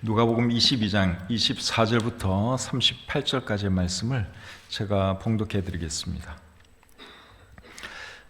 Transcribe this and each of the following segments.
누가복음 22장 24절부터 38절까지의 말씀을 제가 봉독해 드리겠습니다.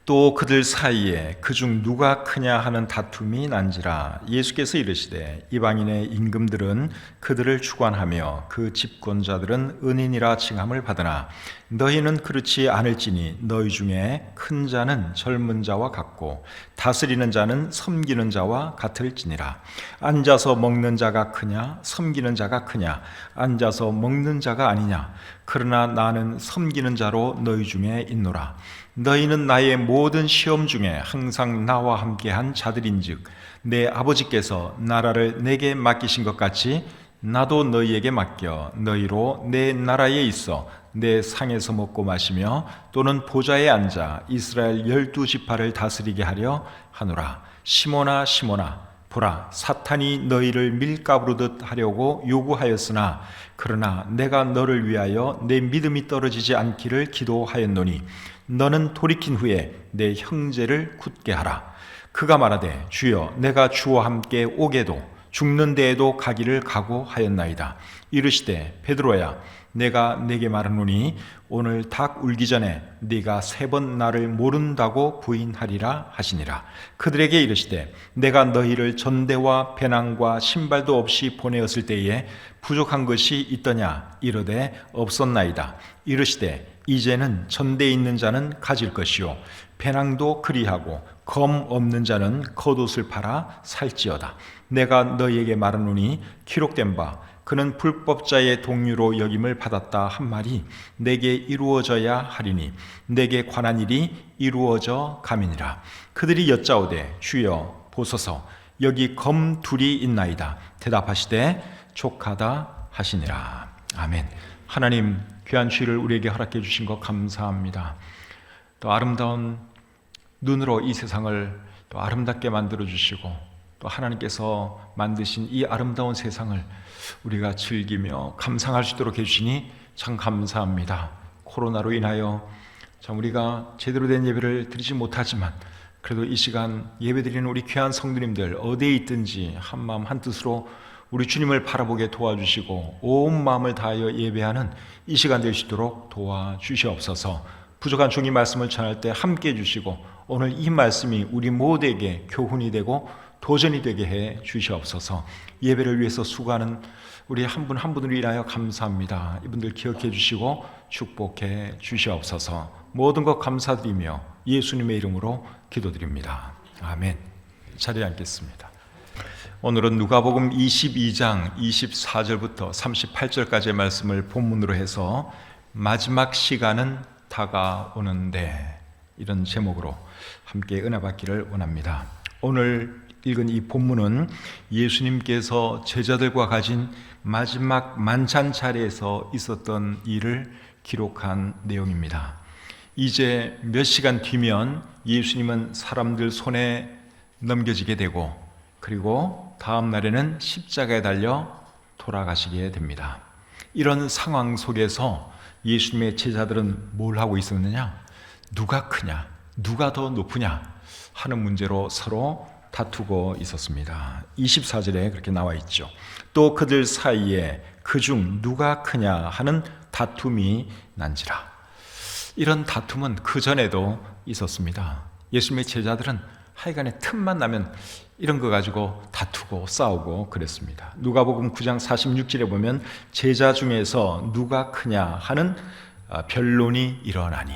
또 그들 사이에 그중 누가 크냐 하는 다툼이 난지라. 예수께서 이르시되 이방인의 임금들은 그들을 주관하며 그 집권자들은 은인이라 칭함을 받으나 너희는 그렇지 않을지니 너희 중에 큰 자는 젊은 자와 같고 다스리는 자는 섬기는 자와 같을지니라. 앉아서 먹는 자가 크냐 섬기는 자가 크냐? 앉아서 먹는 자가 아니냐? 그러나 나는 섬기는 자로 너희 중에 있노라. 너희는 나의 모든 시험 중에 항상 나와 함께한 자들인즉 내 아버지께서 나라를 내게 맡기신 것 같이 나도 너희에게 맡겨 너희로 내 나라에 있어 내 상에서 먹고 마시며 또는 보좌에 앉아 이스라엘 12지파를 다스리게 하려 하노라. 시몬아 시몬아 보라, 사탄이 너희를 밀가부르듯 하려고 요구하였으나 그러나 내가 너를 위하여 내 믿음이 떨어지지 않기를 기도하였노니 너는 돌이킨 후에 내 형제를 굳게 하라. 그가 말하되 주여 내가 주와 함께 오게도 죽는 데에도 가기를 각오하였나이다. 이르시되 베드로야 내가 네게 말하노니 오늘 닭 울기 전에 네가 3번 나를 모른다고 부인하리라 하시니라. 그들에게 이르시되 내가 너희를 전대와 배낭과 신발도 없이 보내었을 때에 부족한 것이 있더냐? 이르되 없었나이다. 이르시되 이제는 전대에 있는 자는 가질 것이요 배낭도 그리하고 검 없는 자는 겉옷을 팔아 살지어다. 내가 너희에게 말하노니 기록된 바 그는 불법자의 동류로 여김을 받았다 한 말이 내게 이루어져야 하리니 내게 관한 일이 이루어져 가미니라. 그들이 여짜오되 주여 보소서 여기 검 둘이 있나이다. 대답하시되 족하다 하시니라. 아멘. 하나님 귀한 주일을 우리에게 허락해 주신 것 감사합니다. 또 아름다운 눈으로 이 세상을 또 아름답게 만들어 주시고 또 하나님께서 만드신 이 아름다운 세상을 우리가 즐기며 감상할 수 있도록 해주시니 참 감사합니다. 코로나로 인하여 참 우리가 제대로 된 예배를 드리지 못하지만 그래도 이 시간 예배드리는 우리 귀한 성도님들 어디에 있든지 한마음 한뜻으로 우리 주님을 바라보게 도와주시고 온 마음을 다하여 예배하는 이 시간 될 수 있도록 도와주시옵소서. 부족한 종이 말씀을 전할 때 함께해 주시고 오늘 이 말씀이 우리 모두에게 교훈이 되고 도전이 되게 해 주시옵소서. 예배를 위해서 수고하는 우리 한 분 한 분을 인하여 감사합니다. 이분들 기억해 주시고 축복해 주시옵소서. 모든 것 감사드리며 예수님의 이름으로 기도드립니다. 아멘. 자리에 앉겠습니다. 오늘은 누가복음 22장 24절부터 38절까지의 말씀을 본문으로 해서 마지막 시간은 다가오는데 이런 제목으로 함께 은혜 받기를 원합니다. 오늘 읽은 이 본문은 예수님께서 제자들과 가진 마지막 만찬 자리에서 있었던 일을 기록한 내용입니다. 이제 몇 시간 뒤면 예수님은 사람들 손에 넘겨지게 되고 그리고 다음 날에는 십자가에 달려 돌아가시게 됩니다. 이런 상황 속에서 예수님의 제자들은 뭘 하고 있었느냐? 누가 크냐? 누가 더 높으냐? 하는 문제로 서로 다투고 있었습니다. 24절에 그렇게 나와 있죠. 또 그들 사이에 그중 누가 크냐 하는 다툼이 난지라. 이런 다툼은 그전에도 있었습니다. 예수님의 제자들은 하여간에 틈만 나면 이런 거 가지고 다투고 싸우고 그랬습니다. 누가복음 9장 46절에 보면 제자 중에서 누가 크냐 하는 변론이 일어나니.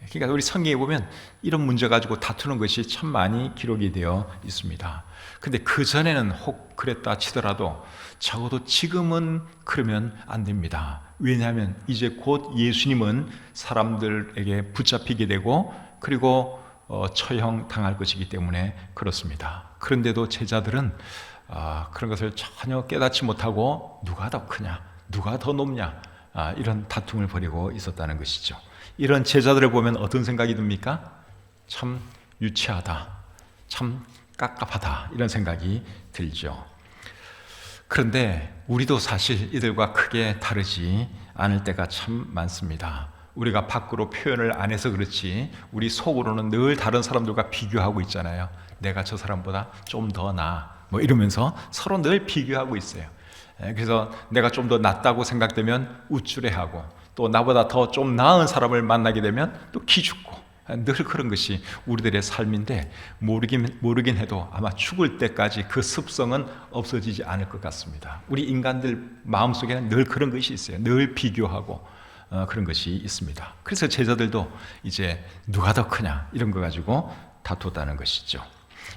그러니까 우리 성경에 보면 이런 문제 가지고 다투는 것이 참 많이 기록이 되어 있습니다. 근데 그전에는 혹 그랬다 치더라도 적어도 지금은 그러면 안 됩니다. 왜냐하면 이제 곧 예수님은 사람들에게 붙잡히게 되고 그리고 처형 당할 것이기 때문에 그렇습니다. 그런데도 제자들은 그런 것을 전혀 깨닫지 못하고 누가 더 크냐, 누가 더 높냐 이런 다툼을 벌이고 있었다는 것이죠. 이런 제자들을 보면 어떤 생각이 듭니까? 참 유치하다, 참 깝깝하다 이런 생각이 들죠. 그런데 우리도 사실 이들과 크게 다르지 않을 때가 참 많습니다. 우리가 밖으로 표현을 안 해서 그렇지 우리 속으로는 늘 다른 사람들과 비교하고 있잖아요. 내가 저 사람보다 좀 더 나아 뭐 이러면서 서로 늘 비교하고 있어요. 그래서 내가 좀 더 낫다고 생각되면 우쭐해하고, 또 나보다 더 좀 나은 사람을 만나게 되면 또 기죽고, 늘 그런 것이 우리들의 삶인데, 모르긴 해도 아마 죽을 때까지 그 습성은 없어지지 않을 것 같습니다. 우리 인간들 마음속에는 늘 그런 것이 있어요. 늘 비교하고 그런 것이 있습니다. 그래서 제자들도 이제 누가 더 크냐 이런 거 가지고 다퉜다는 것이죠.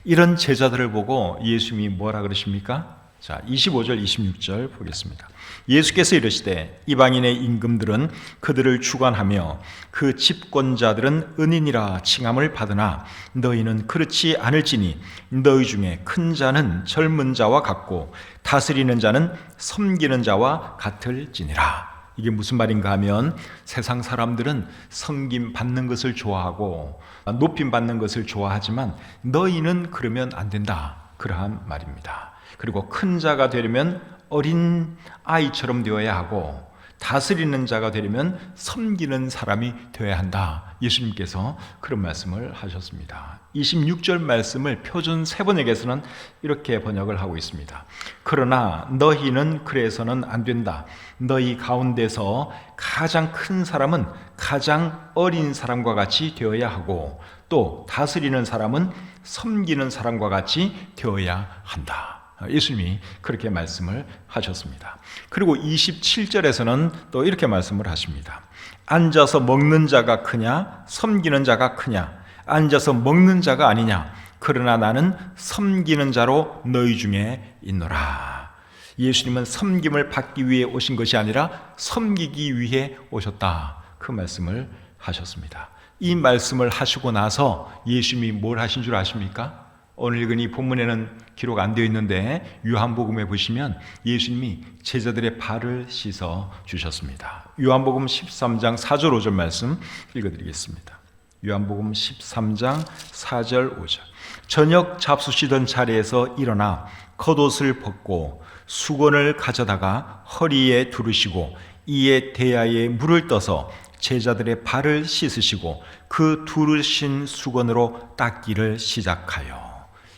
이런 제자들을 보고 예수님이 뭐라 그러십니까? 자, 25절 26절 보겠습니다. 예수께서 이르시되 이방인의 임금들은 그들을 주관하며 그 집권자들은 은인이라 칭함을 받으나 너희는 그렇지 않을지니 너희 중에 큰 자는 젊은 자와 같고 다스리는 자는 섬기는 자와 같을지니라. 이게 무슨 말인가 하면, 세상 사람들은 섬김 받는 것을 좋아하고 높임 받는 것을 좋아하지만 너희는 그러면 안 된다, 그러한 말입니다. 그리고 큰 자가 되려면 어린 아이처럼 되어야 하고, 다스리는 자가 되려면 섬기는 사람이 되어야 한다. 예수님께서 그런 말씀을 하셨습니다. 26절 말씀을 표준 세번역에서는 이렇게 번역을 하고 있습니다. 그러나 너희는 그래서는 안 된다. 너희 가운데서 가장 큰 사람은 가장 어린 사람과 같이 되어야 하고, 또 다스리는 사람은 섬기는 사람과 같이 되어야 한다. 예수님이 그렇게 말씀을 하셨습니다. 그리고 27절에서는 또 이렇게 말씀을 하십니다. 앉아서 먹는 자가 크냐 섬기는 자가 크냐? 앉아서 먹는 자가 아니냐? 그러나 나는 섬기는 자로 너희 중에 있노라. 예수님은 섬김을 받기 위해 오신 것이 아니라 섬기기 위해 오셨다, 그 말씀을 하셨습니다. 이 말씀을 하시고 나서 예수님이 뭘 하신 줄 아십니까? 오늘 읽은 이 본문에는 기록 안 되어 있는데 요한복음에 보시면 예수님이 제자들의 발을 씻어 주셨습니다. 요한복음 13장 4절 5절 말씀 읽어드리겠습니다. 요한복음 13장 4절 5절. 저녁 잡수시던 자리에서 일어나 겉옷을 벗고 수건을 가져다가 허리에 두르시고 이에 대야에 물을 떠서 제자들의 발을 씻으시고 그 두르신 수건으로 닦기를 시작하여.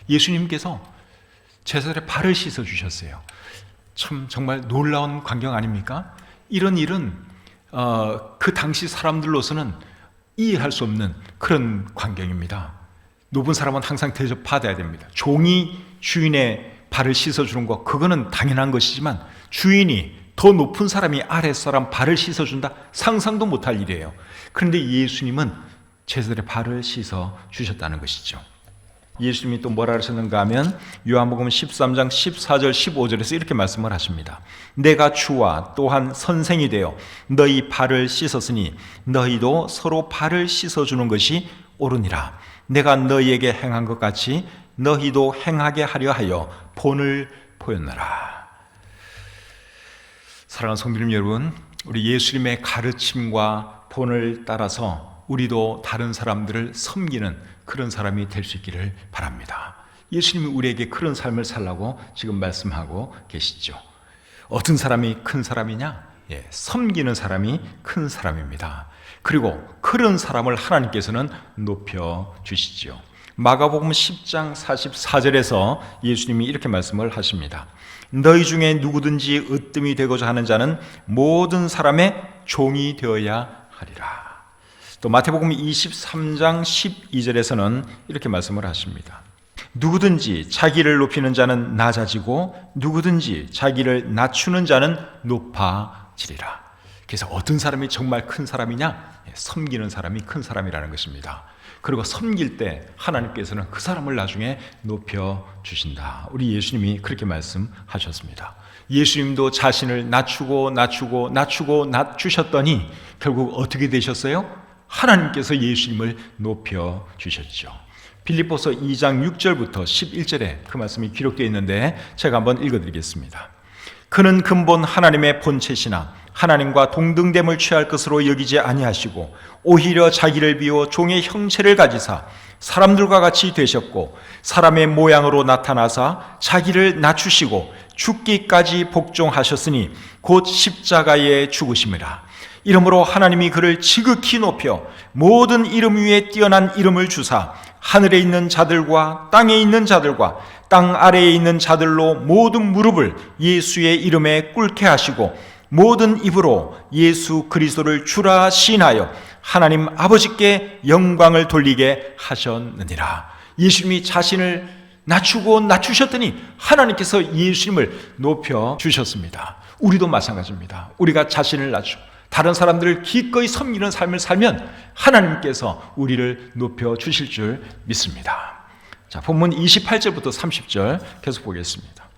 예수님께서 제자들의 발을 씻어 주셨어요. 참 정말 놀라운 광경 아닙니까? 이런 일은 그 당시 사람들로서는 이해할 수 없는 그런 광경입니다. 높은 사람은 항상 대접받아야 됩니다. 종이 주인의 발을 씻어주는 것, 그거는 당연한 것이지만 주인이 더 높은 사람이 아랫사람 발을 씻어준다? 상상도 못할 일이에요. 그런데 예수님은 제자들의 발을 씻어 주셨다는 것이죠. 예수님이 또 뭐라 하셨는가 하면 요한복음 13장 14절 15절에서 이렇게 말씀을 하십니다. 내가 주와 또한 선생이 되어 너희 발을 씻었으니 너희도 서로 발을 씻어주는 것이 옳으니라. 내가 너희에게 행한 것 같이 너희도 행하게 하려 하여 본을 보였노라. 사랑하는 성도님 여러분, 우리 예수님의 가르침과 본을 따라서 우리도 다른 사람들을 섬기는 그런 사람이 될 수 있기를 바랍니다. 예수님이 우리에게 그런 삶을 살라고 지금 말씀하고 계시죠. 어떤 사람이 큰 사람이냐? 섬기는 사람이 큰 사람입니다. 그리고 그런 사람을 하나님께서는 높여주시죠. 마가복음 10장 44절에서 예수님이 이렇게 말씀을 하십니다. 너희 중에 누구든지 으뜸이 되고자 하는 자는 모든 사람의 종이 되어야 하리라. 또 마태복음 23장 12절에서는 이렇게 말씀을 하십니다. 누구든지 자기를 높이는 자는 낮아지고 누구든지 자기를 낮추는 자는 높아지리라. 그래서 어떤 사람이 정말 큰 사람이냐? 섬기는 사람이 큰 사람이라는 것입니다. 그리고 섬길 때 하나님께서는 그 사람을 나중에 높여주신다. 우리 예수님이 그렇게 말씀하셨습니다. 예수님도 자신을 낮추셨더니 결국 어떻게 되셨어요? 하나님께서 예수님을 높여주셨죠. 빌립보서 2장 6절부터 11절에 그 말씀이 기록되어 있는데 제가 한번 읽어드리겠습니다. 그는 근본 하나님의 본체시나 하나님과 동등됨을 취할 것으로 여기지 아니하시고 오히려 자기를 비워 종의 형체를 가지사 사람들과 같이 되셨고 사람의 모양으로 나타나사 자기를 낮추시고 죽기까지 복종하셨으니 곧 십자가에 죽으심이라. 이러므로 하나님이 그를 지극히 높여 모든 이름 위에 뛰어난 이름을 주사 하늘에 있는 자들과 땅에 있는 자들과 땅 아래에 있는 자들로 모든 무릎을 예수의 이름에 꿇게 하시고 모든 입으로 예수 그리스도를 주라 시인하여 하나님 아버지께 영광을 돌리게 하셨느니라. 예수님이 자신을 낮추셨더니 하나님께서 예수님을 높여주셨습니다. 우리도 마찬가지입니다. 우리가 자신을 낮추고 다른 사람들을 기꺼이 섬기는 삶을 살면 하나님께서 우리를 높여주실 줄 믿습니다. 자, 본문 28절부터 30절 계속 보겠습니다.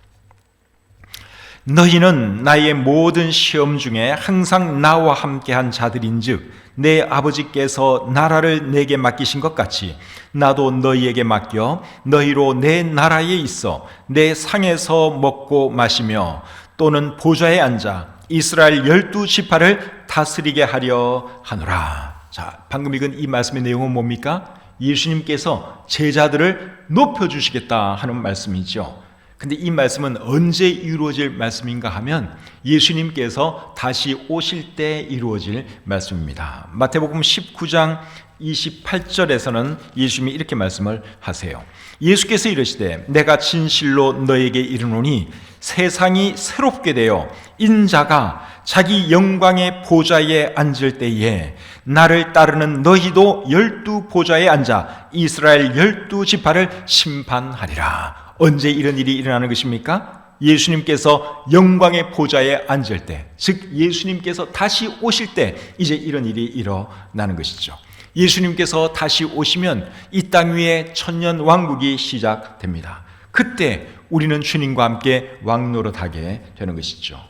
너희는 나의 모든 시험 중에 항상 나와 함께한 자들인즉 내 아버지께서 나라를 내게 맡기신 것 같이 나도 너희에게 맡겨 너희로 내 나라에 있어 내 상에서 먹고 마시며 또는 보좌에 앉아 이스라엘 12지파를 다스리게 하려 하노라. 자, 방금 읽은 이 말씀의 내용은 뭡니까? 예수님께서 제자들을 높여주시겠다 하는 말씀이죠. 근데 이 말씀은 언제 이루어질 말씀인가 하면 예수님께서 다시 오실 때 이루어질 말씀입니다. 마태복음 19장 28절에서는 예수님이 이렇게 말씀을 하세요. 예수께서 이르시되 내가 진실로 너에게 이르노니 세상이 새롭게 되어 인자가 자기 영광의 보좌에 앉을 때에 나를 따르는 너희도 12보좌에 앉아 이스라엘 12지파를 심판하리라. 언제 이런 일이 일어나는 것입니까? 예수님께서 영광의 보좌에 앉을 때, 즉 예수님께서 다시 오실 때 이제 이런 일이 일어나는 것이죠. 예수님께서 다시 오시면 이 땅 위에 천년 왕국이 시작됩니다. 그때 우리는 주님과 함께 왕노릇하게 되는 것이죠.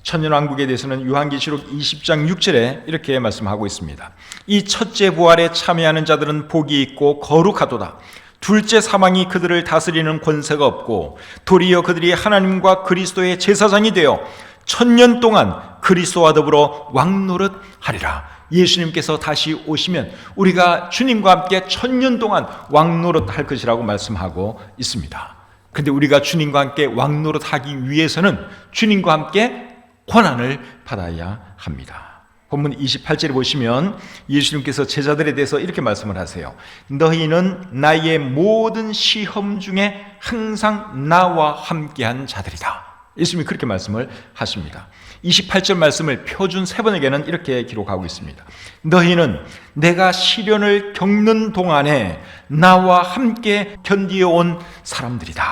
천년 왕국에 대해서는 요한계시록 20장 6절에 이렇게 말씀하고 있습니다. 이 첫째 부활에 참여하는 자들은 복이 있고 거룩하도다. 둘째 사망이 그들을 다스리는 권세가 없고 도리어 그들이 하나님과 그리스도의 제사장이 되어 천년 동안 그리스도와 더불어 왕노릇하리라. 예수님께서 다시 오시면 우리가 주님과 함께 천년 동안 왕노릇할 것이라고 말씀하고 있습니다. 그런데 우리가 주님과 함께 왕노릇하기 위해서는 주님과 함께 고난을 받아야 합니다. 본문 28절에 보시면 예수님께서 제자들에 대해서 이렇게 말씀을 하세요. 너희는 나의 모든 시험 중에 항상 나와 함께한 자들이다. 예수님이 그렇게 말씀을 하십니다. 28절 말씀을 표준 세 번에게는 이렇게 기록하고 있습니다. 너희는 내가 시련을 겪는 동안에 나와 함께 견디어온 사람들이다.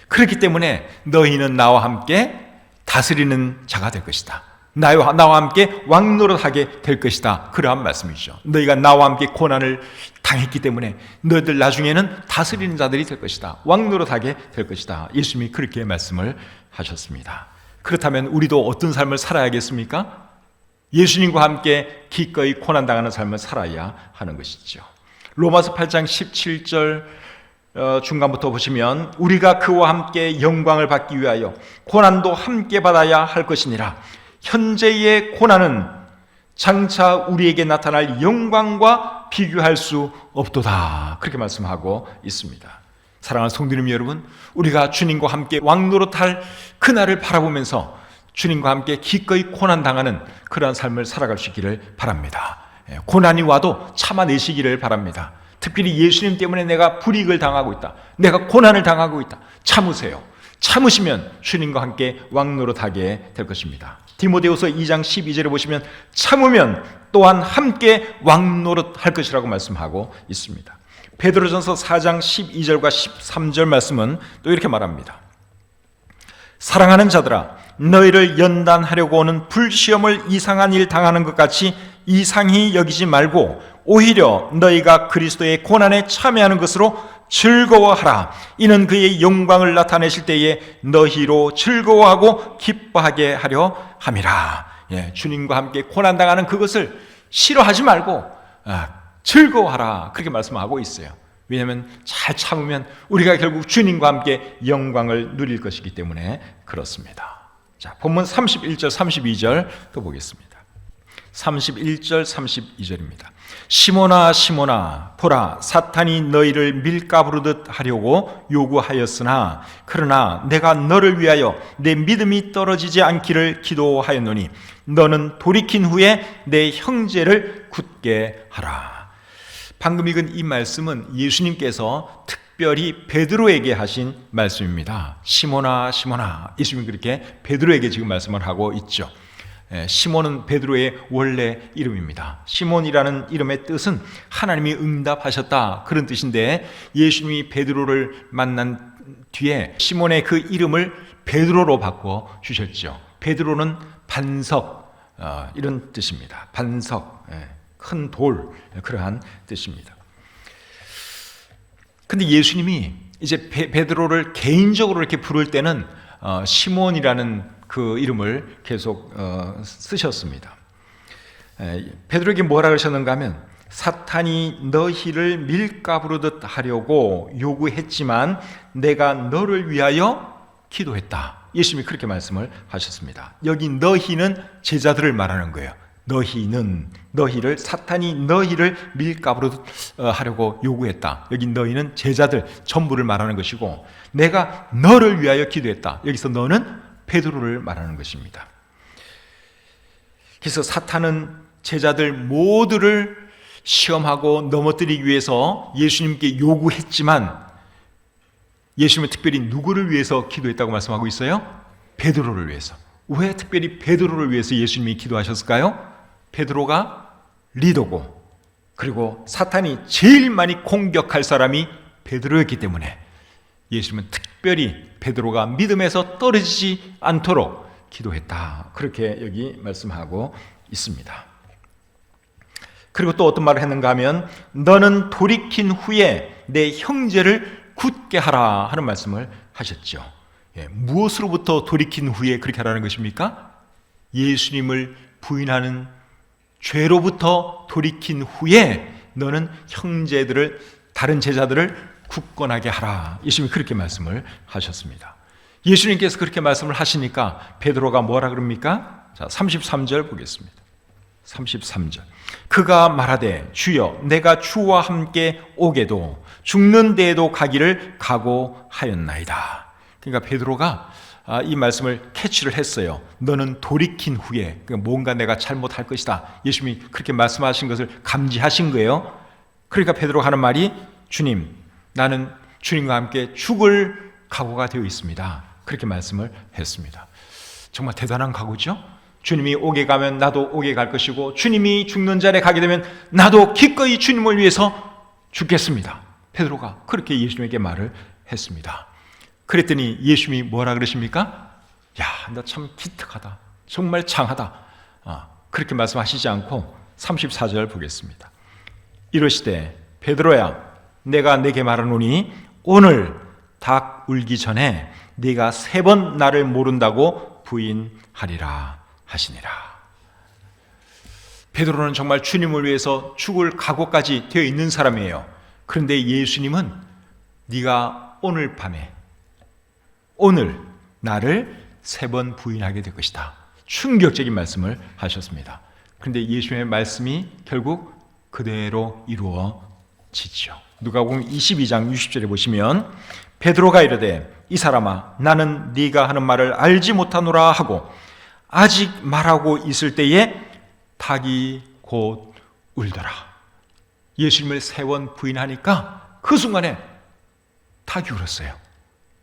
그렇기 때문에 너희는 나와 함께 다스리는 자가 될 것이다. 나와 함께 왕노릇하게 될 것이다. 그러한 말씀이죠. 너희가 나와 함께 고난을 당했기 때문에 너희들 나중에는 다스리는 자들이 될 것이다. 왕노릇하게 될 것이다. 예수님이 그렇게 말씀을 하셨습니다. 그렇다면 우리도 어떤 삶을 살아야겠습니까? 예수님과 함께 기꺼이 고난당하는 삶을 살아야 하는 것이죠. 로마서 8장 17절 중간부터 보시면 우리가 그와 함께 영광을 받기 위하여 고난도 함께 받아야 할 것이니라. 현재의 고난은 장차 우리에게 나타날 영광과 비교할 수 없도다. 그렇게 말씀하고 있습니다. 사랑하는 성도님 여러분, 우리가 주님과 함께 왕노릇할 그날을 바라보면서 주님과 함께 기꺼이 고난당하는 그러한 삶을 살아갈 수 있기를 바랍니다. 고난이 와도 참아내시기를 바랍니다. 특별히 예수님 때문에 내가 불이익을 당하고 있다, 내가 고난을 당하고 있다, 참으세요. 참으시면 주님과 함께 왕노릇하게 될 것입니다. 디모데후서 2장 12절에 보시면 참으면 또한 함께 왕노릇할 것이라고 말씀하고 있습니다. 베드로전서 4장 12절과 13절 말씀은 또 이렇게 말합니다. 사랑하는 자들아, 너희를 연단하려고 오는 불시험을 이상한 일 당하는 것 같이 이상히 여기지 말고 오히려 너희가 그리스도의 고난에 참여하는 것으로 즐거워하라. 이는 그의 영광을 나타내실 때에 너희로 즐거워하고 기뻐하게 하려 함이라. 주님과 함께 고난당하는 그것을 싫어하지 말고 즐거워하라. 그렇게 말씀하고 있어요. 왜냐하면 잘 참으면 우리가 결국 주님과 함께 영광을 누릴 것이기 때문에 그렇습니다. 자, 본문 31절 32절 또 보겠습니다. 31절 32절입니다. 시몬아 시몬아 보라, 사탄이 너희를 밀가부르듯 하려고 요구하였으나 그러나 내가 너를 위하여 내 믿음이 떨어지지 않기를 기도하였노니 너는 돌이킨 후에 내 형제를 굳게 하라. 방금 읽은 이 말씀은 예수님께서 특별히 베드로에게 하신 말씀입니다. 시몬아 시몬아, 예수님이 그렇게 베드로에게 지금 말씀을 하고 있죠. 시몬은 베드로의 원래 이름입니다. 시몬이라는 이름의 뜻은 하나님이 응답하셨다, 그런 뜻인데, 예수님이 베드로를 만난 뒤에 시몬의 그 이름을 베드로로 바꿔 주셨죠. 베드로는 반석, 이런 뜻입니다. 반석, 큰 돌, 그러한 뜻입니다. 근데 예수님이 이제 베드로를 개인적으로 이렇게 부를 때는 시몬이라는 그 이름을 계속 쓰셨습니다. 베드로에게 뭐라 그러셨는가 하면, 사탄이 너희를 밀가부르듯 하려고 요구했지만 내가 너를 위하여 기도했다. 예수님이 그렇게 말씀을 하셨습니다. 여기 너희는 제자들을 말하는 거예요. 너희를, 사탄이 너희를 밀가부르듯 하려고 요구했다. 여기 너희는 제자들 전부를 말하는 것이고, 내가 너를 위하여 기도했다. 여기서 너는 베드로를 말하는 것입니다. 그래서 사탄은 제자들 모두를 시험하고 넘어뜨리기 위해서 예수님께 요구했지만, 예수님은 특별히 누구를 위해서 기도했다고 말씀하고 있어요? 베드로를 위해서. 왜 특별히 베드로를 위해서 예수님이 기도하셨을까요? 베드로가 리더고, 그리고 사탄이 제일 많이 공격할 사람이 베드로였기 때문에 예수님은 특별히 베드로가 믿음에서 떨어지지 않도록 기도했다, 그렇게 여기 말씀하고 있습니다. 그리고 또 어떤 말을 했는가 하면, 너는 돌이킨 후에 내 형제를 굳게 하라 하는 말씀을 하셨죠. 무엇으로부터 돌이킨 후에 그렇게 하라는 것입니까? 예수님을 부인하는 죄로부터 돌이킨 후에 너는 형제들을, 다른 제자들을 굳건하게 하라. 예수님이 그렇게 말씀을 하셨습니다. 예수님께서 그렇게 말씀을 하시니까 베드로가 뭐라 그럽니까? 자, 33절 보겠습니다. 33절. 그가 말하되 주여 내가 주와 함께 오게도 죽는 데에도 가기를 각오하였나이다. 그러니까 베드로가 이 말씀을 캐치를 했어요. 너는 돌이킨 후에 뭔가 내가 잘못할 것이다. 예수님이 그렇게 말씀하신 것을 감지하신 거예요. 그러니까 베드로가 하는 말이, 주님, 나는 주님과 함께 죽을 각오가 되어 있습니다. 그렇게 말씀을 했습니다. 정말 대단한 각오죠? 주님이 옥에 가면 나도 옥에 갈 것이고, 주님이 죽는 자리에 가게 되면 나도 기꺼이 주님을 위해서 죽겠습니다. 베드로가 그렇게 예수님에게 말을 했습니다. 그랬더니 예수님이 뭐라 그러십니까? 야, 너 참 기특하다, 정말 장하다, 그렇게 말씀하시지 않고 34절 보겠습니다. 이러시되 베드로야, 내가 네게 말하노니 오늘 닭 울기 전에 네가 3번 나를 모른다고 부인하리라 하시니라. 베드로는 정말 주님을 위해서 죽을 각오까지 되어 있는 사람이에요. 그런데 예수님은 네가 오늘 밤에, 오늘 나를 3번 부인하게 될 것이다, 충격적인 말씀을 하셨습니다. 그런데 예수님의 말씀이 결국 그대로 이루어지죠. 누가복음 22장 60절에 보시면, 베드로가 이르되 이 사람아, 나는 네가 하는 말을 알지 못하노라 하고 아직 말하고 있을 때에 닭이 곧 울더라. 예수님을 3번 부인하니까 그 순간에 닭이 울었어요.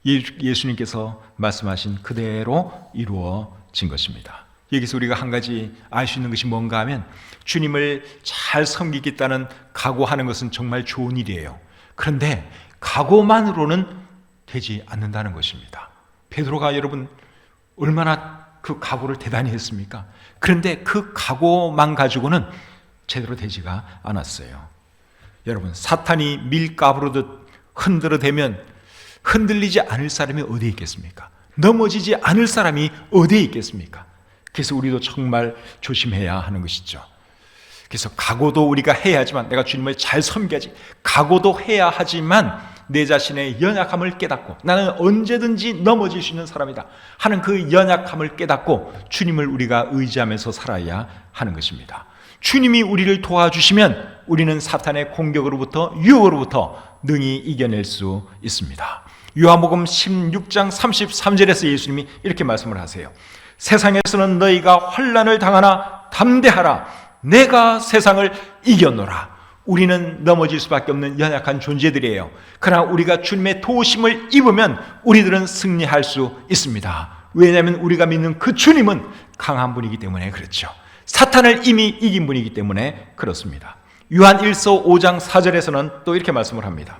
예수님께서 말씀하신 그대로 이루어진 것입니다. 여기서 우리가 한 가지 알 수 있는 것이 뭔가 하면, 주님을 잘 섬기겠다는 각오하는 것은 정말 좋은 일이에요. 그런데 각오만으로는 되지 않는다는 것입니다. 베드로가 여러분 얼마나 그 각오를 대단히 했습니까? 그런데 그 각오만 가지고는 제대로 되지가 않았어요. 여러분, 사탄이 밀가부르듯 흔들어대면 흔들리지 않을 사람이 어디에 있겠습니까? 넘어지지 않을 사람이 어디에 있겠습니까? 그래서 우리도 정말 조심해야 하는 것이죠. 그래서 각오도 우리가 해야 하지만, 내가 주님을 잘 섬겨야지, 각오도 해야 하지만 내 자신의 연약함을 깨닫고, 나는 언제든지 넘어질 수 있는 사람이다 하는 그 연약함을 깨닫고 주님을 우리가 의지하면서 살아야 하는 것입니다. 주님이 우리를 도와주시면 우리는 사탄의 공격으로부터, 유혹으로부터 능히 이겨낼 수 있습니다. 요한복음 16장 33절에서 예수님이 이렇게 말씀을 하세요. 세상에서는 너희가 환난을 당하나 담대하라, 내가 세상을 이겼노라. 우리는 넘어질 수밖에 없는 연약한 존재들이에요. 그러나 우리가 주님의 도우심을 입으면 우리들은 승리할 수 있습니다. 왜냐하면 우리가 믿는 그 주님은 강한 분이기 때문에 그렇죠. 사탄을 이미 이긴 분이기 때문에 그렇습니다. 요한 1서 5장 4절에서는 또 이렇게 말씀을 합니다.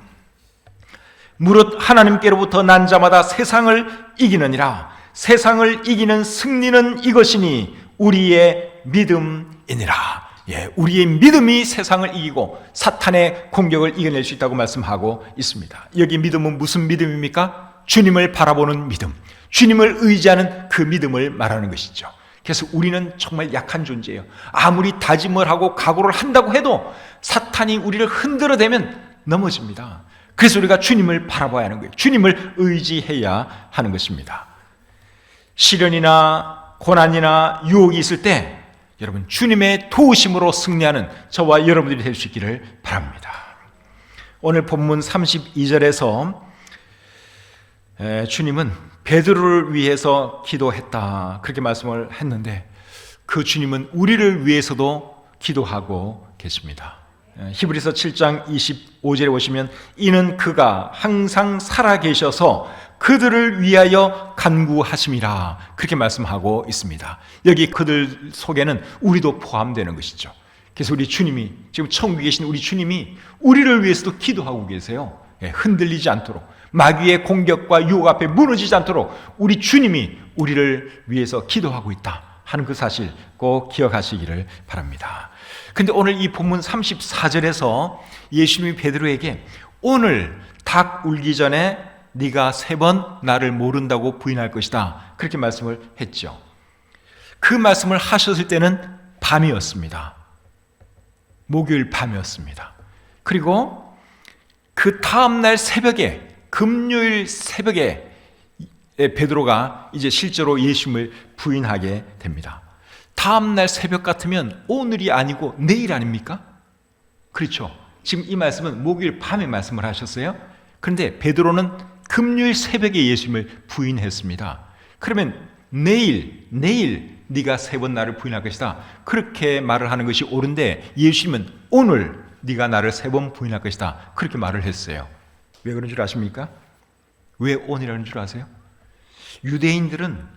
무릇 하나님께로부터 난 자마다 세상을 이기느니라. 세상을 이기는 승리는 이것이니 우리의 믿음이니라. 우리의 믿음이 세상을 이기고 사탄의 공격을 이겨낼 수 있다고 말씀하고 있습니다. 여기 믿음은 무슨 믿음입니까? 주님을 바라보는 믿음, 주님을 의지하는 그 믿음을 말하는 것이죠. 그래서 우리는 정말 약한 존재예요. 아무리 다짐을 하고 각오를 한다고 해도 사탄이 우리를 흔들어대면 넘어집니다. 그래서 우리가 주님을 바라봐야 하는 거예요. 주님을 의지해야 하는 것입니다. 시련이나 고난이나 유혹이 있을 때 여러분 주님의 도우심으로 승리하는 저와 여러분들이 될 수 있기를 바랍니다. 오늘 본문 32절에서 주님은 베드로를 위해서 기도했다 그렇게 말씀을 했는데 그 주님은 우리를 위해서도 기도하고 계십니다. 히브리서 7장 25절에 보시면 이는 그가 항상 살아계셔서 그들을 위하여 간구하심이라 그렇게 말씀하고 있습니다. 여기 그들 속에는 우리도 포함되는 것이죠. 그래서 우리 주님이 지금 천국에 계신 우리 주님이 우리를 위해서도 기도하고 계세요. 흔들리지 않도록 마귀의 공격과 유혹 앞에 무너지지 않도록 우리 주님이 우리를 위해서 기도하고 있다 하는 그 사실 꼭 기억하시기를 바랍니다. 근데 오늘 이 본문 34절에서 예수님이 베드로에게 오늘 닭 울기 전에 네가 3번 나를 모른다고 부인할 것이다 그렇게 말씀을 했죠. 그 말씀을 하셨을 때는 밤이었습니다. 목요일 밤이었습니다. 그리고 그 다음날 새벽에 금요일 새벽에 베드로가 이제 실제로 예수님을 부인하게 됩니다. 다음날 새벽 같으면 오늘이 아니고 내일 아닙니까? 그렇죠. 지금 이 말씀은 목요일 밤에 말씀을 하셨어요. 그런데 베드로는 금요일 새벽에 예수님을 부인했습니다. 그러면 내일 네가 3번 나를 부인할 것이다 그렇게 말을 하는 것이 옳은데 예수님은 오늘 네가 나를 3번 부인할 것이다 그렇게 말을 했어요. 왜 그런 줄 아십니까? 왜 오늘이라는 줄 아세요? 유대인들은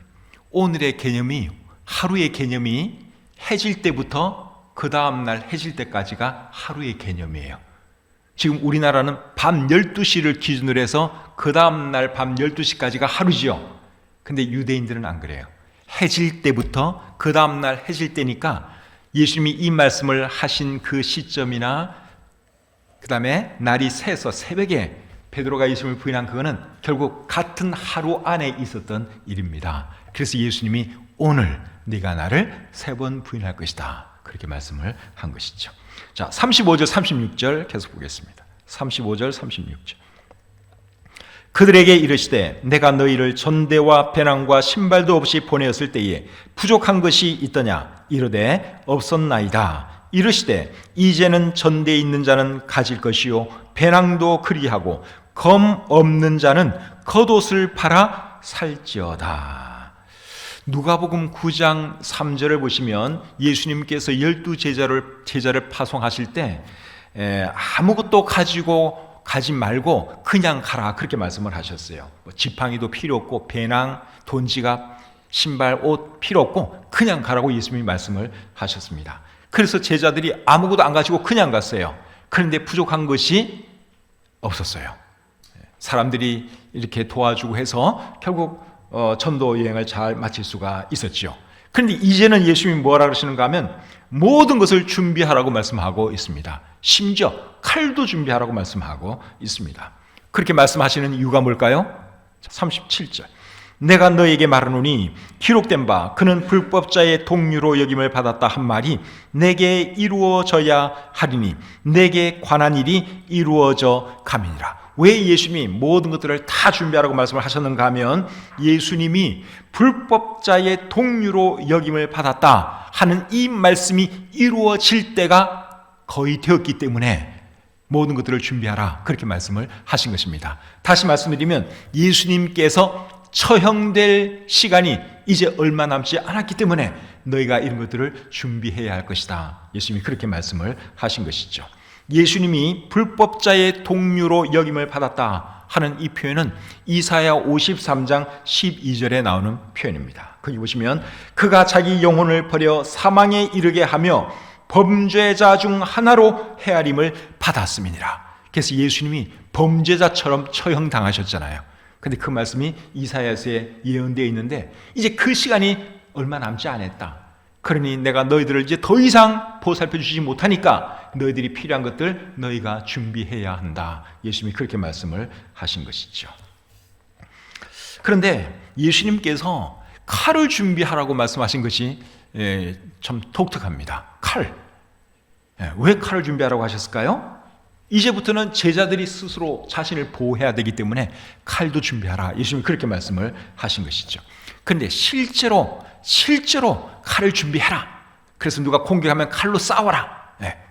오늘의 개념이 하루의 개념이 해질 때부터 그 다음날 해질 때까지가 하루의 개념이에요. 지금 우리나라는 밤 12시를 기준으로 해서 그 다음날 밤 12시까지가 하루지요. 근데 유대인들은 안 그래요. 해질 때부터 그 다음날 해질 때니까 예수님이 이 말씀을 하신 그 시점이나 그 다음에 날이 새서 새벽에 베드로가 예수님을 부인한 그거는 결국 같은 하루 안에 있었던 일입니다. 그래서 예수님이 오늘 네가 나를 3번 부인할 것이다 그렇게 말씀을 한 것이죠. 자, 35절 36절 계속 보겠습니다. 35절 36절 그들에게 이르시되 내가 너희를 전대와 배낭과 신발도 없이 보내었을 때에 부족한 것이 있더냐 이르되 없었나이다. 이르시되 이제는 전대에 있는 자는 가질 것이요 배낭도 그리하고 검 없는 자는 겉옷을 팔아 살지어다. 누가복음 9장 3절을 보시면 예수님께서 12제자를 파송하실 때 아무것도 가지고 가지 말고 그냥 가라 그렇게 말씀을 하셨어요. 지팡이도 필요 없고 배낭, 돈지갑, 신발, 옷 필요 없고 그냥 가라고 예수님이 말씀을 하셨습니다. 그래서 제자들이 아무것도 안 가지고 그냥 갔어요. 그런데 부족한 것이 없었어요. 사람들이 이렇게 도와주고 해서 결국 전도 여행을 잘 마칠 수가 있었죠. 그런데 이제는 예수님이 뭐라 그러시는가 하면 모든 것을 준비하라고 말씀하고 있습니다. 심지어 칼도 준비하라고 말씀하고 있습니다. 그렇게 말씀하시는 이유가 뭘까요? 37절 내가 너에게 말하노니 기록된 바 그는 불법자의 동류로 여김을 받았다 한 말이 내게 이루어져야 하리니 내게 관한 일이 이루어져 감이니라. 왜 예수님이 모든 것들을 다 준비하라고 말씀을 하셨는가 하면 예수님이 불법자의 동류로 여김을 받았다 하는 이 말씀이 이루어질 때가 거의 되었기 때문에 모든 것들을 준비하라 그렇게 말씀을 하신 것입니다. 다시 말씀드리면 예수님께서 처형될 시간이 이제 얼마 남지 않았기 때문에 너희가 이런 것들을 준비해야 할 것이다. 예수님이 그렇게 말씀을 하신 것이죠. 예수님이 불법자의 동류로 여김을 받았다 하는 이 표현은 이사야 53장 12절에 나오는 표현입니다. 거기 보시면 그가 자기 영혼을 버려 사망에 이르게 하며 범죄자 중 하나로 헤아림을 받았음이니라. 그래서 예수님이 범죄자처럼 처형당하셨잖아요. 근데 그 말씀이 이사야서에 예언되어 있는데 이제 그 시간이 얼마 남지 않았다. 그러니 내가 너희들을 이제 더 이상 보살펴 주지 못하니까 너희들이 필요한 것들 너희가 준비해야 한다. 예수님이 그렇게 말씀을 하신 것이죠. 그런데 예수님께서 칼을 준비하라고 말씀하신 것이 참 독특합니다. 칼. 왜 칼을 준비하라고 하셨을까요? 이제부터는 제자들이 스스로 자신을 보호해야 되기 때문에 칼도 준비하라. 예수님이 그렇게 말씀을 하신 것이죠. 그런데 실제로 칼을 준비해라. 그래서 누가 공격하면 칼로 싸워라.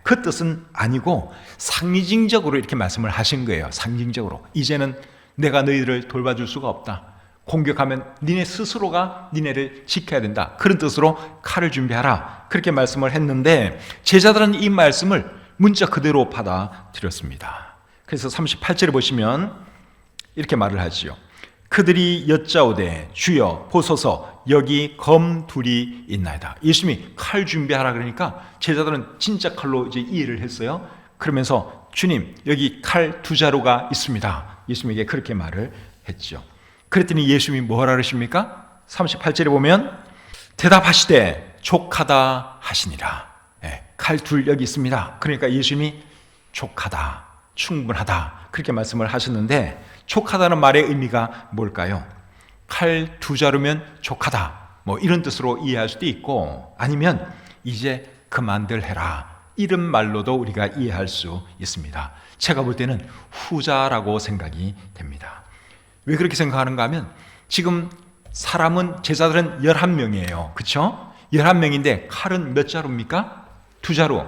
그 뜻은 아니고 상징적으로 이렇게 말씀을 하신 거예요. 상징적으로. 이제는 내가 너희들을 돌봐줄 수가 없다. 공격하면 니네 스스로가 니네를 지켜야 된다. 그런 뜻으로 칼을 준비하라. 그렇게 말씀을 했는데 제자들은 이 말씀을 문자 그대로 받아들였습니다. 그래서 38절에 보시면 이렇게 말을 하지요. 그들이 여짜오되 주여 보소서 여기 검 둘이 있나이다. 예수님이 칼 준비하라 그러니까 제자들은 진짜 칼로 이제 이해를 했어요. 그러면서 주님 여기 칼 두 자루가 있습니다. 예수님에게 그렇게 말을 했죠. 그랬더니 예수님이 뭐라 그러십니까? 38절에 보면 대답하시되 족하다 하시니라. 칼 둘 여기 있습니다. 그러니까 예수님이 족하다, 충분하다 그렇게 말씀을 하셨는데 족하다는 말의 의미가 뭘까요? 칼 두 자루면 족하다 뭐 이런 뜻으로 이해할 수도 있고 아니면 이제 그만들 해라 이런 말로도 우리가 이해할 수 있습니다. 제가 볼 때는 후자라고 생각이 됩니다. 왜 그렇게 생각하는가 하면 지금 사람은 제자들은 11명이에요. 그렇죠? 11명인데 칼은 몇 자루입니까? 두 자루.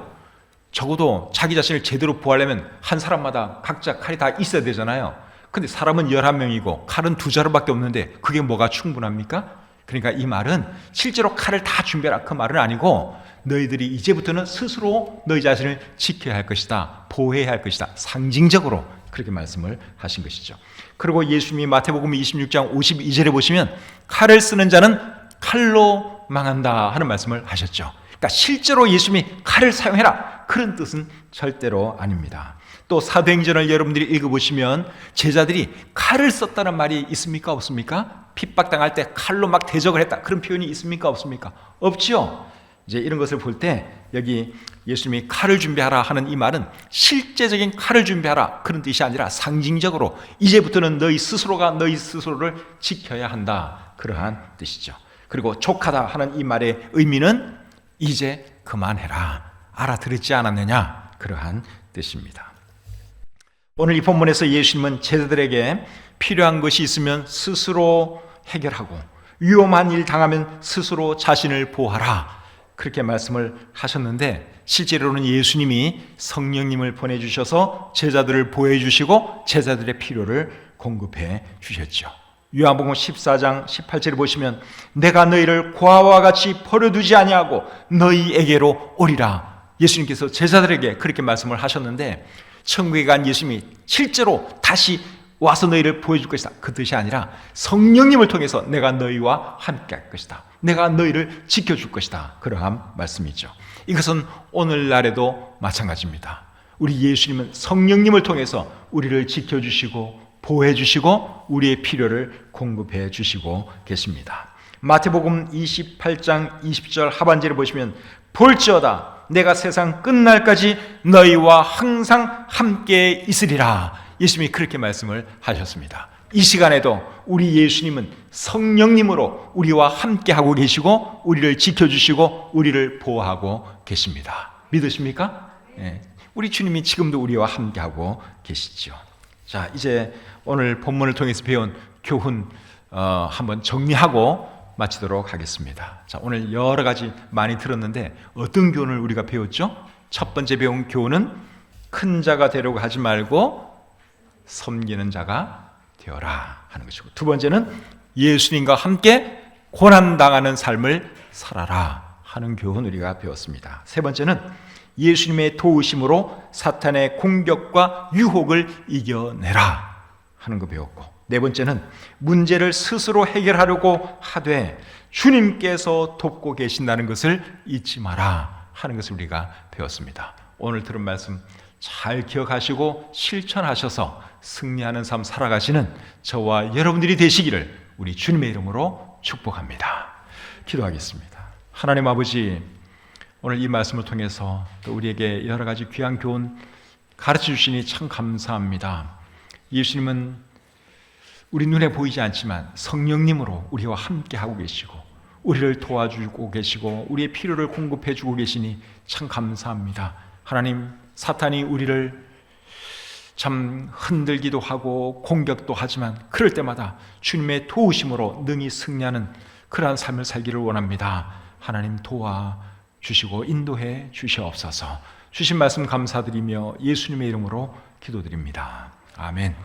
적어도 자기 자신을 제대로 보호하려면 한 사람마다 각자 칼이 다 있어야 되잖아요. 근데 사람은 11명이고 칼은 두 자루밖에 없는데 그게 뭐가 충분합니까? 그러니까 이 말은 실제로 칼을 다 준비하라 그 말은 아니고 너희들이 이제부터는 스스로 너희 자신을 지켜야 할 것이다. 보호해야 할 것이다. 상징적으로 그렇게 말씀을 하신 것이죠. 그리고 예수님이 마태복음 26장 52절에 보시면 칼을 쓰는 자는 칼로 망한다 하는 말씀을 하셨죠. 그러니까 실제로 예수님이 칼을 사용해라 그런 뜻은 절대로 아닙니다. 또 사도행전을 여러분들이 읽어보시면 제자들이 칼을 썼다는 말이 있습니까? 없습니까? 핍박당할 때 칼로 막 대적을 했다 그런 표현이 있습니까? 없습니까? 없죠. 이제 이런 것을 볼 때 여기 예수님이 칼을 준비하라 하는 이 말은 실제적인 칼을 준비하라 그런 뜻이 아니라 상징적으로 이제부터는 너희 스스로가 너희 스스로를 지켜야 한다 그러한 뜻이죠. 그리고 족하다 하는 이 말의 의미는 이제 그만해라 알아들었지 않았느냐 그러한 뜻입니다. 오늘 이 본문에서 예수님은 제자들에게 필요한 것이 있으면 스스로 해결하고 위험한 일 당하면 스스로 자신을 보호하라 그렇게 말씀을 하셨는데 실제로는 예수님이 성령님을 보내주셔서 제자들을 보호해 주시고 제자들의 필요를 공급해 주셨죠. 요한복음 14장 18절에 보시면 내가 너희를 고아와 같이 버려두지 아니하고 너희에게로 오리라. 예수님께서 제자들에게 그렇게 말씀을 하셨는데 천국에 간 예수님이 실제로 다시 와서 너희를 보여줄 것이다 그 뜻이 아니라 성령님을 통해서 내가 너희와 함께 할 것이다. 내가 너희를 지켜줄 것이다. 그러한 말씀이죠. 이것은 오늘날에도 마찬가지입니다. 우리 예수님은 성령님을 통해서 우리를 지켜주시고 보호해 주시고 우리의 필요를 공급해 주시고 계십니다. 마태복음 28장 20절 하반절에 보시면 볼지어다 내가 세상 끝날까지 너희와 항상 함께 있으리라. 예수님이 그렇게 말씀을 하셨습니다. 이 시간에도 우리 예수님은 성령님으로 우리와 함께 하고 계시고 우리를 지켜주시고 우리를 보호하고 계십니다. 믿으십니까? 네. 우리 주님이 지금도 우리와 함께 하고 계시죠. 자, 이제 오늘 본문을 통해서 배운 교훈 한번 정리하고 마치도록 하겠습니다. 자, 오늘 여러 가지 많이 들었는데 어떤 교훈을 우리가 배웠죠? 첫 번째 배운 교훈은 큰 자가 되려고 하지 말고 섬기는 자가 되어라 하는 것이고, 두 번째는 예수님과 함께 고난당하는 삶을 살아라 하는 교훈 우리가 배웠습니다. 세 번째는 예수님의 도우심으로 사탄의 공격과 유혹을 이겨내라 하는 거 배웠고, 네 번째는 문제를 스스로 해결하려고 하되 주님께서 돕고 계신다는 것을 잊지 마라 하는 것을 우리가 배웠습니다. 오늘 들은 말씀 잘 기억하시고 실천하셔서 승리하는 삶 살아가시는 저와 여러분들이 되시기를 우리 주님의 이름으로 축복합니다. 기도하겠습니다. 하나님 아버지, 오늘 이 말씀을 통해서 또 우리에게 여러 가지 귀한 교훈 가르쳐 주시니 참 감사합니다. 예수님은 우리 눈에 보이지 않지만 성령님으로 우리와 함께 하고 계시고 우리를 도와주고 계시고 우리의 필요를 공급해 주고 계시니 참 감사합니다. 하나님, 사탄이 우리를 참 흔들기도 하고 공격도 하지만 그럴 때마다 주님의 도우심으로 능히 승리하는 그러한 삶을 살기를 원합니다. 하나님 도와주시고 인도해 주시옵소서. 주신 말씀 감사드리며 예수님의 이름으로 기도드립니다. 아멘.